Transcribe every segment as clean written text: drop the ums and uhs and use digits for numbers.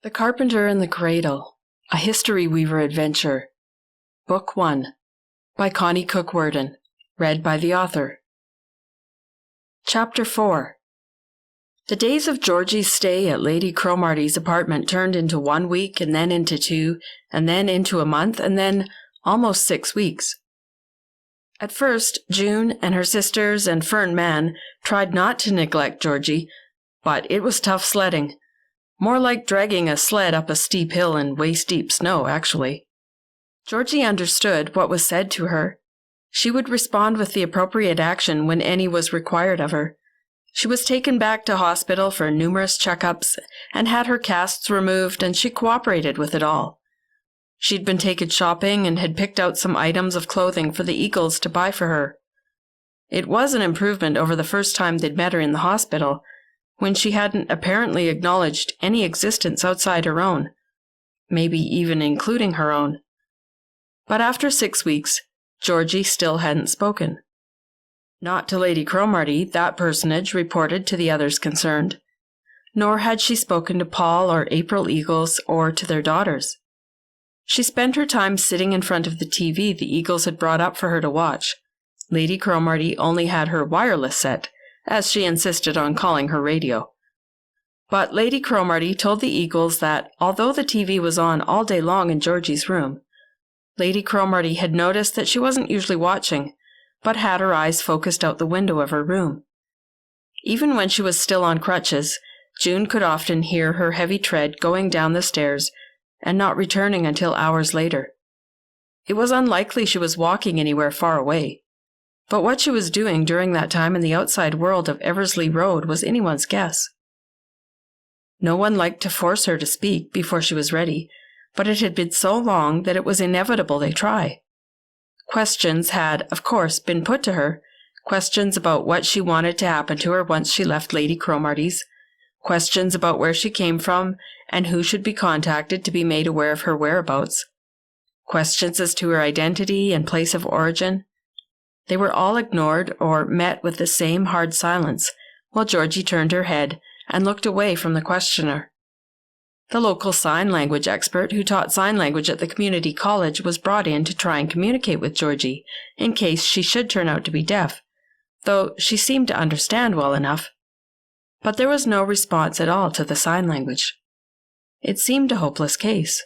The Carpenter and the Cradle, a History Weaver Adventure, Book 1, by Connie Worden, read by the author. Chapter 4. The days of Georgie's stay at Lady Cromarty's apartment turned into 1 week, and then into 2, and then into a month, and then almost 6 weeks. At first, June and her sisters and Fern Man tried not to neglect Georgie, but it was tough sledding. More like dragging a sled up a steep hill in waist-deep snow, actually. Georgie understood what was said to her. She would respond with the appropriate action when any was required of her. She was taken back to hospital for numerous checkups and had her casts removed, and she cooperated with it all. She'd been taken shopping and had picked out some items of clothing for the Eagles to buy for her. It was an improvement over the first time they'd met her in the hospital, when she hadn't apparently acknowledged any existence outside her own, maybe even including her own. But after 6 weeks, Georgie still hadn't spoken. Not to Lady Cromarty, that personage reported to the others concerned, nor had she spoken to Paul or April Eagles or to their daughters. She spent her time sitting in front of the TV the Eagles had brought up for her to watch. Lady Cromarty only had her wireless set, as she insisted on calling her radio. But Lady Cromarty told the Eagles that, although the TV was on all day long in Georgie's room, Lady Cromarty had noticed that she wasn't usually watching, but had her eyes focused out the window of her room. Even when she was still on crutches, June could often hear her heavy tread going down the stairs and not returning until hours later. It was unlikely she was walking anywhere far away, but what she was doing during that time in the outside world of Eversley Road was anyone's guess. No one liked to force her to speak before she was ready, but it had been so long that it was inevitable they try. Questions had, of course, been put to her, questions about what she wanted to happen to her once she left Lady Cromarty's, questions about where she came from and who should be contacted to be made aware of her whereabouts, questions as to her identity and place of origin. They were all ignored or met with the same hard silence, while Georgie turned her head and looked away from the questioner. The local sign language expert who taught sign language at the community college was brought in to try and communicate with Georgie, in case she should turn out to be deaf, though she seemed to understand well enough. But there was no response at all to the sign language. It seemed a hopeless case.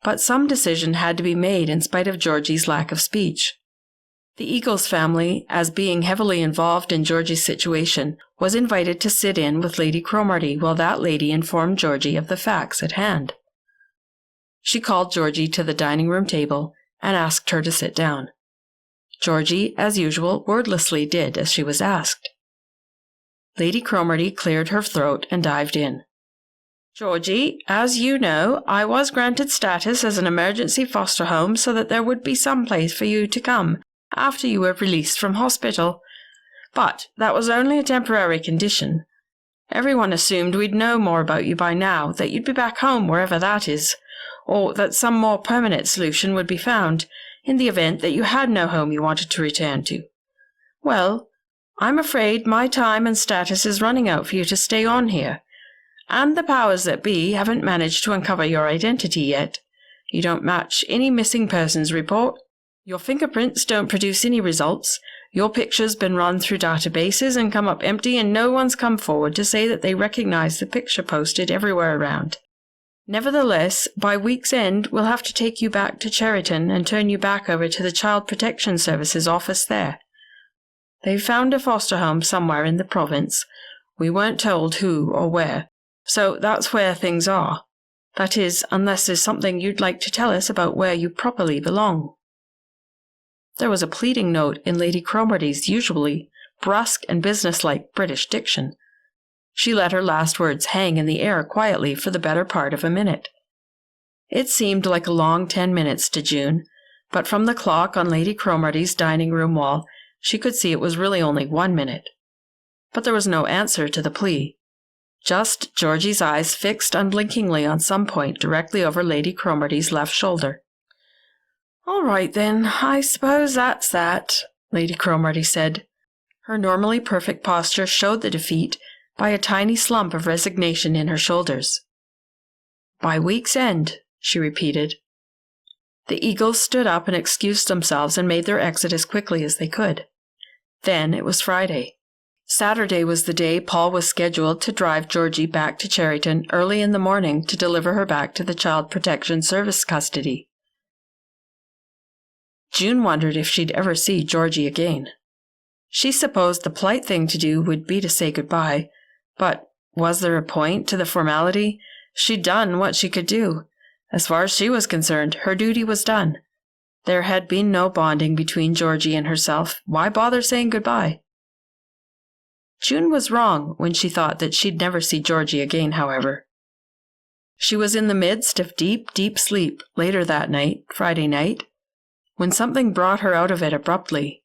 But some decision had to be made in spite of Georgie's lack of speech. The Eagles family, as being heavily involved in Georgie's situation, was invited to sit in with Lady Cromarty while that lady informed Georgie of the facts at hand. She called Georgie to the dining room table and asked her to sit down. Georgie, as usual, wordlessly did as she was asked. Lady Cromarty cleared her throat and dived in. "Georgie, as you know, I was granted status as an emergency foster home so that there would be some place for you to come after you were released from hospital. But that was only a temporary condition. Everyone assumed we'd know more about you by now, that you'd be back home wherever that is, or that some more permanent solution would be found in the event that you had no home you wanted to return to. Well, I'm afraid my time and status is running out for you to stay on here, and the powers that be haven't managed to uncover your identity yet. You don't match any missing persons report. Your fingerprints don't produce any results. Your picture's been run through databases and come up empty, and no one's come forward to say that they recognize the picture posted everywhere around. Nevertheless, by week's end, we'll have to take you back to Cheriton and turn you back over to the Child Protection Services office there. They've found a foster home somewhere in the province. We weren't told who or where, so that's where things are. That is, unless there's something you'd like to tell us about where you properly belong." There was a pleading note in Lady Cromarty's usually brusque and businesslike British diction. She let her last words hang in the air quietly for the better part of a minute. It seemed like a long 10 minutes to June, but from the clock on Lady Cromarty's dining room wall, she could see it was really only 1 minute. But there was no answer to the plea. Just Georgie's eyes fixed unblinkingly on some point directly over Lady Cromarty's left shoulder. "All right, then, I suppose that's that," Lady Cromarty said. Her normally perfect posture showed the defeat by a tiny slump of resignation in her shoulders. By week's end, she repeated. The Eagles stood up and excused themselves and made their exit as quickly as they could. Then it was Friday. Saturday was the day Paul was scheduled to drive Georgie back to Cherryton early in the morning to deliver her back to the Child Protection Service custody. June wondered if she'd ever see Georgie again. She supposed the polite thing to do would be to say goodbye, but was there a point to the formality? She'd done what she could do. As far as she was concerned, her duty was done. There had been no bonding between Georgie and herself. Why bother saying goodbye? June was wrong when she thought that she'd never see Georgie again, however. She was in the midst of deep, deep sleep later that night, Friday night, when something brought her out of it abruptly.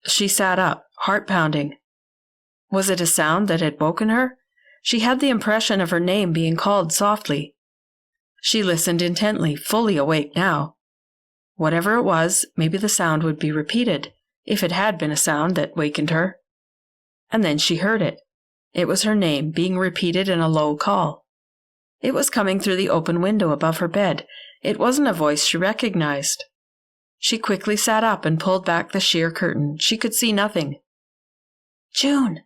She sat up, heart pounding. Was it a sound that had woken her? She had the impression of her name being called softly. She listened intently, fully awake now. Whatever it was, maybe the sound would be repeated, if it had been a sound that wakened her. And then she heard it. It was her name being repeated in a low call. It was coming through the open window above her bed. It wasn't a voice she recognized. She quickly sat up and pulled back the sheer curtain. She could see nothing. "June,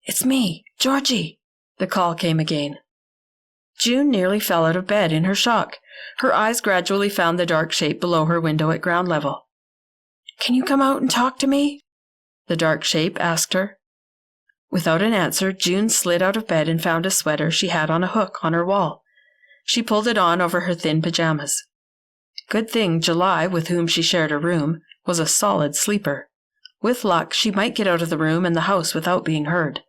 it's me, Georgie," the call came again. June nearly fell out of bed in her shock. Her eyes gradually found the dark shape below her window at ground level. "Can you come out and talk to me?" the dark shape asked her. Without an answer, June slid out of bed and found a sweater she had on a hook on her wall. She pulled it on over her thin pajamas. Good thing July, with whom she shared a room, was a solid sleeper. With luck, she might get out of the room and the house without being heard.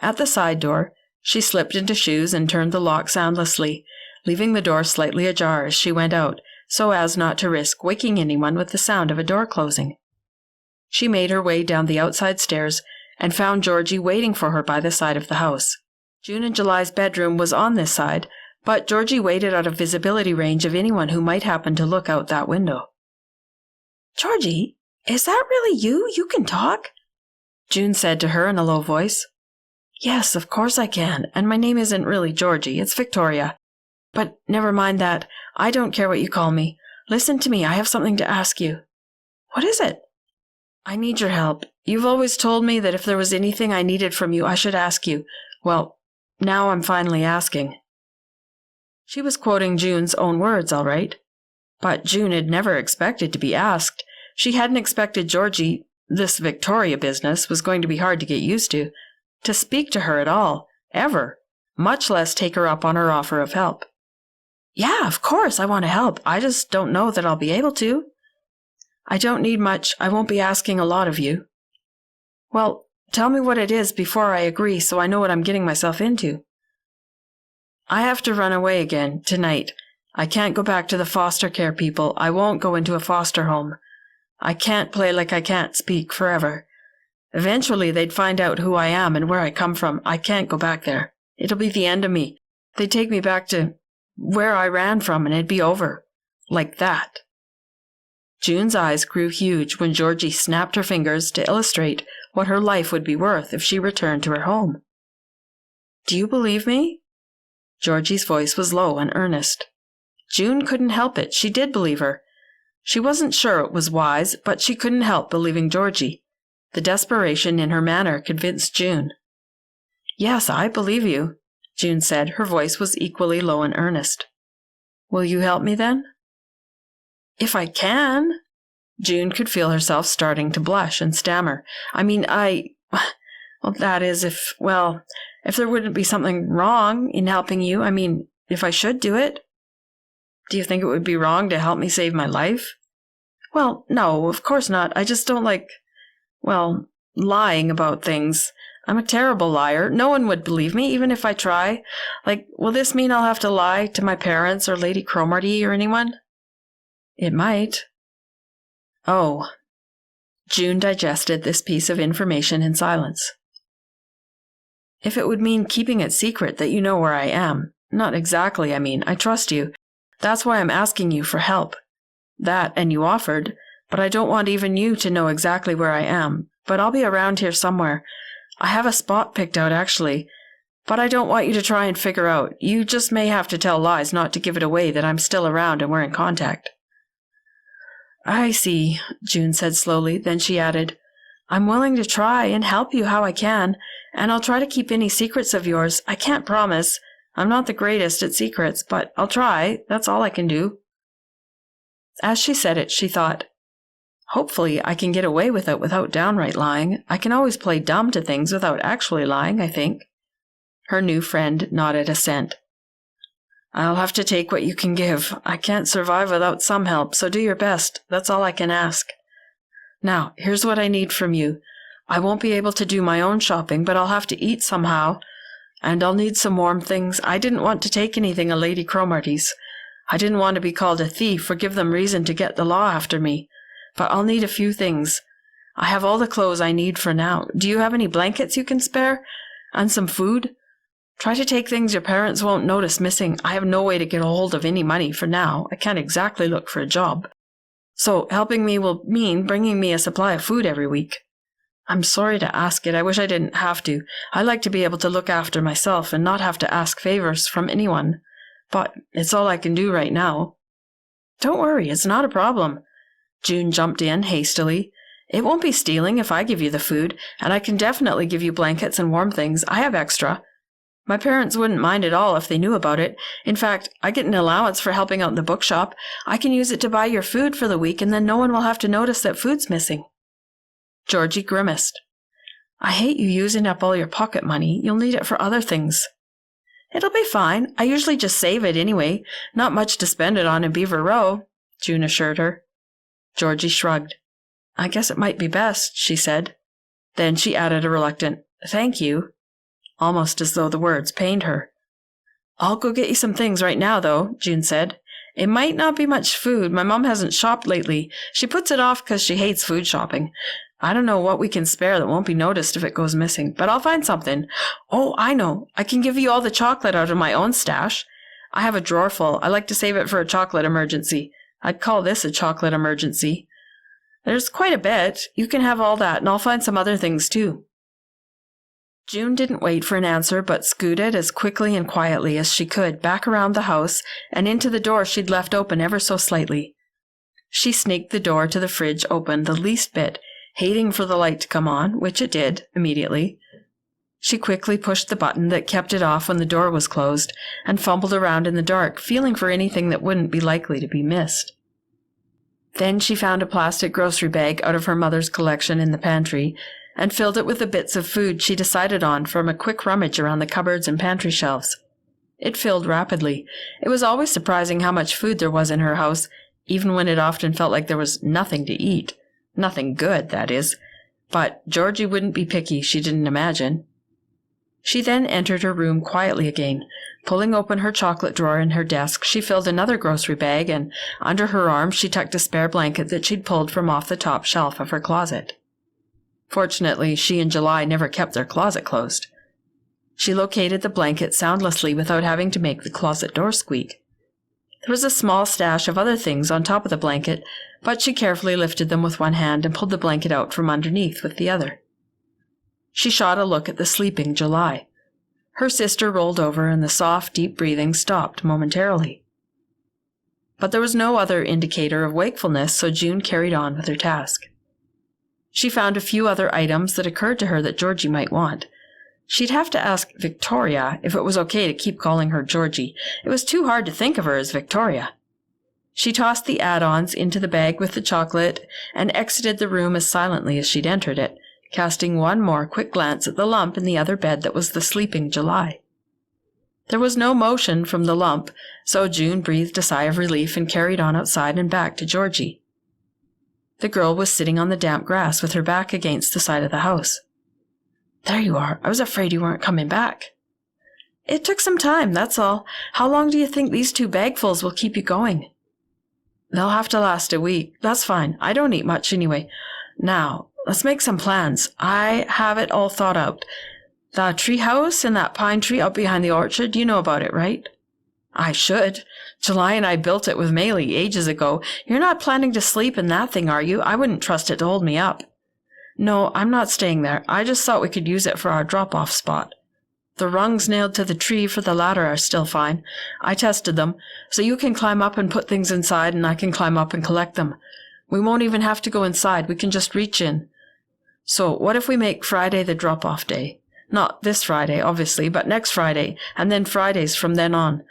At the side door, she slipped into shoes and turned the lock soundlessly, leaving the door slightly ajar as she went out, so as not to risk waking anyone with the sound of a door closing. She made her way down the outside stairs and found Georgie waiting for her by the side of the house. June and July's bedroom was on this side, but Georgie waited out of visibility range of anyone who might happen to look out that window. "Georgie, is that really you? You can talk?" June said to her in a low voice. "Yes, of course I can, and my name isn't really Georgie, it's Victoria. But never mind that. I don't care what you call me. Listen to me, I have something to ask you." "What is it?" "I need your help. You've always told me that if there was anything I needed from you, I should ask you. Well, now I'm finally asking." She was quoting June's own words, all right. But June had never expected to be asked. She hadn't expected Georgie, this Victoria business was going to be hard to get used to speak to her at all, ever, much less take her up on her offer of help. "Yeah, of course I want to help. I just don't know that I'll be able to." "I don't need much. I won't be asking a lot of you." "Well, tell me what it is before I agree so I know what I'm getting myself into." "I have to run away again, tonight. I can't go back to the foster care people. I won't go into a foster home. I can't play like I can't speak forever. Eventually they'd find out who I am and where I come from. I can't go back there. It'll be the end of me. They'd take me back to where I ran from and it'd be over. Like that." June's eyes grew huge when Georgie snapped her fingers to illustrate what her life would be worth if she returned to her home. "Do you believe me?" Georgie's voice was low and earnest. June couldn't help it. She did believe her. She wasn't sure it was wise, but she couldn't help believing Georgie. The desperation in her manner convinced June. "Yes, I believe you," June said. Her voice was equally low and earnest. "Will you help me then?" "If I can." June could feel herself starting to blush and stammer. Well, that is, if there wouldn't be something wrong in helping you. If I should do it." "Do you think it would be wrong to help me save my life?" "Well, no, of course not. I just don't like, lying about things. I'm a terrible liar. No one would believe me, even if I try. Will this mean I'll have to lie to my parents or Lady Cromarty or anyone?" "It might." "Oh." June digested this piece of information in silence. "If it would mean keeping it secret that you know where I am. Not exactly, I trust you. That's why I'm asking you for help. That, and you offered, but I don't want even you to know exactly where I am. But I'll be around here somewhere. I have a spot picked out, actually. But I don't want you to try and figure out. You just may have to tell lies not to give it away that I'm still around and we're in contact." "I see," June said slowly. Then she added, "I'm willing to try and help you how I can, and I'll try to keep any secrets of yours. I can't promise. I'm not the greatest at secrets, but I'll try. That's all I can do." As she said it, she thought, "Hopefully I can get away with it without downright lying. I can always play dumb to things without actually lying, I think." Her new friend nodded assent. "I'll have to take what you can give. I can't survive without some help, so do your best. That's all I can ask. Now, here's what I need from you. I won't be able to do my own shopping, but I'll have to eat somehow. And I'll need some warm things. I didn't want to take anything of Lady Cromarty's. I didn't want to be called a thief or give them reason to get the law after me. But I'll need a few things. I have all the clothes I need for now. Do you have any blankets you can spare? And some food? Try to take things your parents won't notice missing. I have no way to get a hold of any money for now. I can't exactly look for a job. So helping me will mean bringing me a supply of food every week. I'm sorry to ask it. I wish I didn't have to. I like to be able to look after myself and not have to ask favors from anyone. But it's all I can do right now." "Don't worry, it's not a problem." June jumped in hastily. "It won't be stealing if I give you the food, and I can definitely give you blankets and warm things. I have extra. My parents wouldn't mind at all if they knew about it. In fact, I get an allowance for helping out in the bookshop. I can use it to buy your food for the week, and then no one will have to notice that food's missing." Georgie grimaced. "I hate you using up all your pocket money. You'll need it for other things." "It'll be fine. I usually just save it anyway. Not much to spend it on in Beaver Row," June assured her. Georgie shrugged. "I guess it might be best," she said. Then she added a reluctant, "Thank you," almost as though the words pained her. "I'll go get you some things right now, though," June said. "It might not be much food. My mom hasn't shopped lately. She puts it off because she hates food shopping. I don't know what we can spare that won't be noticed if it goes missing, but I'll find something. Oh, I know. I can give you all the chocolate out of my own stash. I have a drawer full. I like to save it for a chocolate emergency. I'd call this a chocolate emergency. There's quite a bit. You can have all that, and I'll find some other things, too." June didn't wait for an answer, but scooted as quickly and quietly as she could back around the house and into the door she'd left open ever so slightly. She sneaked the door to the fridge open the least bit, hating for the light to come on, which it did immediately. She quickly pushed the button that kept it off when the door was closed and fumbled around in the dark, feeling for anything that wouldn't be likely to be missed. Then she found a plastic grocery bag out of her mother's collection in the pantry and filled it with the bits of food she decided on from a quick rummage around the cupboards and pantry shelves. It filled rapidly. It was always surprising how much food there was in her house, even when it often felt like there was nothing to eat. Nothing good, that is. But Georgie wouldn't be picky, she didn't imagine. She then entered her room quietly again. Pulling open her chocolate drawer in her desk, she filled another grocery bag, and under her arm she tucked a spare blanket that she'd pulled from off the top shelf of her closet. Fortunately, she and July never kept their closet closed. She located the blanket soundlessly without having to make the closet door squeak. There was a small stash of other things on top of the blanket, but she carefully lifted them with one hand and pulled the blanket out from underneath with the other. She shot a look at the sleeping July. Her sister rolled over, and the soft, deep breathing stopped momentarily. But there was no other indicator of wakefulness, so June carried on with her task. She found a few other items that occurred to her that Georgie might want. She'd have to ask Victoria if it was okay to keep calling her Georgie. It was too hard to think of her as Victoria. She tossed the add-ons into the bag with the chocolate and exited the room as silently as she'd entered it, casting one more quick glance at the lump in the other bed that was the sleeping July. There was no motion from the lump, so June breathed a sigh of relief and carried on outside and back to Georgie. The girl was sitting on the damp grass with her back against the side of the house. "There you are. I was afraid you weren't coming back." "It took some time, that's all. How long do you think these 2 bagfuls will keep you going?" "They'll have to last a week. That's fine. I don't eat much anyway. Now, let's make some plans. I have it all thought out. The tree house and that pine tree out behind the orchard, you know about it, right?" "I should. July and I built it with Maylie ages ago. You're not planning to sleep in that thing, are you? I wouldn't trust it to hold me up." "No, I'm not staying there. I just thought we could use it for our drop-off spot." The rungs nailed to the tree for the ladder are still fine. I tested them, so you can climb up and put things inside and I can climb up and collect them. We won't even have to go inside, we can just reach in. So what if we make Friday the drop-off day? Not this Friday, obviously, but next Friday, and then Fridays from then on.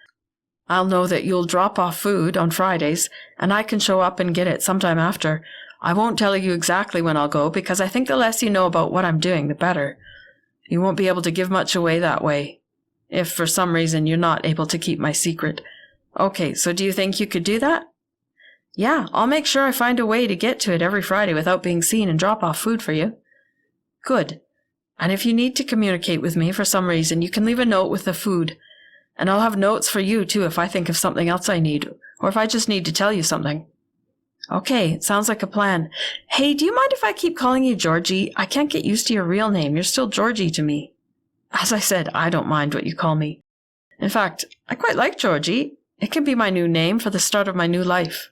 I'll know that you'll drop off food on Fridays, and I can show up and get it sometime after. I won't tell you exactly when I'll go, because I think the less you know about what I'm doing, the better. You won't be able to give much away that way, if for some reason you're not able to keep my secret. Okay, so do you think you could do that? Yeah, I'll make sure I find a way to get to it every Friday without being seen and drop off food for you. Good. And if you need to communicate with me for some reason, you can leave a note with the food. And I'll have notes for you, too, if I think of something else I need, or if I just need to tell you something. Okay, it sounds like a plan. Hey, do you mind if I keep calling you Georgie? I can't get used to your real name. You're still Georgie to me. As I said, I don't mind what you call me. In fact, I quite like Georgie. It can be my new name for the start of my new life.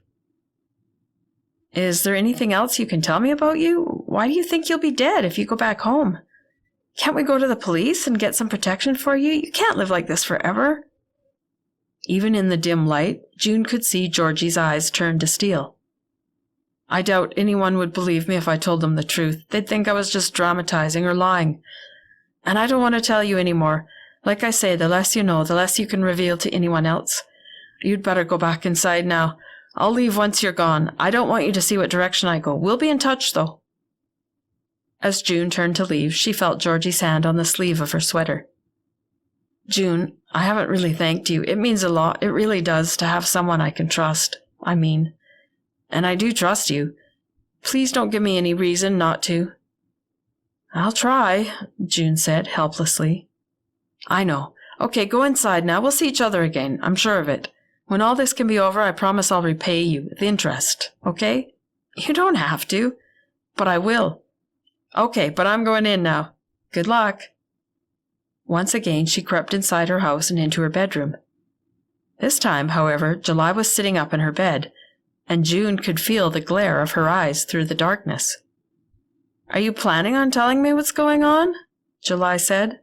Is there anything else you can tell me about you? Why do you think you'll be dead if you go back home? Can't we go to the police and get some protection for you? You can't live like this forever. Even in the dim light, June could see Georgie's eyes turn to steel. I doubt anyone would believe me if I told them the truth. They'd think I was just dramatizing or lying. And I don't want to tell you any more. Like I say, the less you know, the less you can reveal to anyone else. You'd better go back inside now. I'll leave once you're gone. I don't want you to see what direction I go. We'll be in touch, though. As June turned to leave, she felt Georgie's hand on the sleeve of her sweater. June, I haven't really thanked you. It means a lot. It really does to have someone I can trust. And I do trust you. Please don't give me any reason not to. I'll try, June said helplessly. I know. Okay, go inside now. We'll see each other again. I'm sure of it. When all this can be over, I promise I'll repay you with interest, okay? You don't have to, but I will. Okay, but I'm going in now. Good luck. Once again, she crept inside her house and into her bedroom. This time, however, July was sitting up in her bed, and June could feel the glare of her eyes through the darkness. Are you planning on telling me what's going on? July said.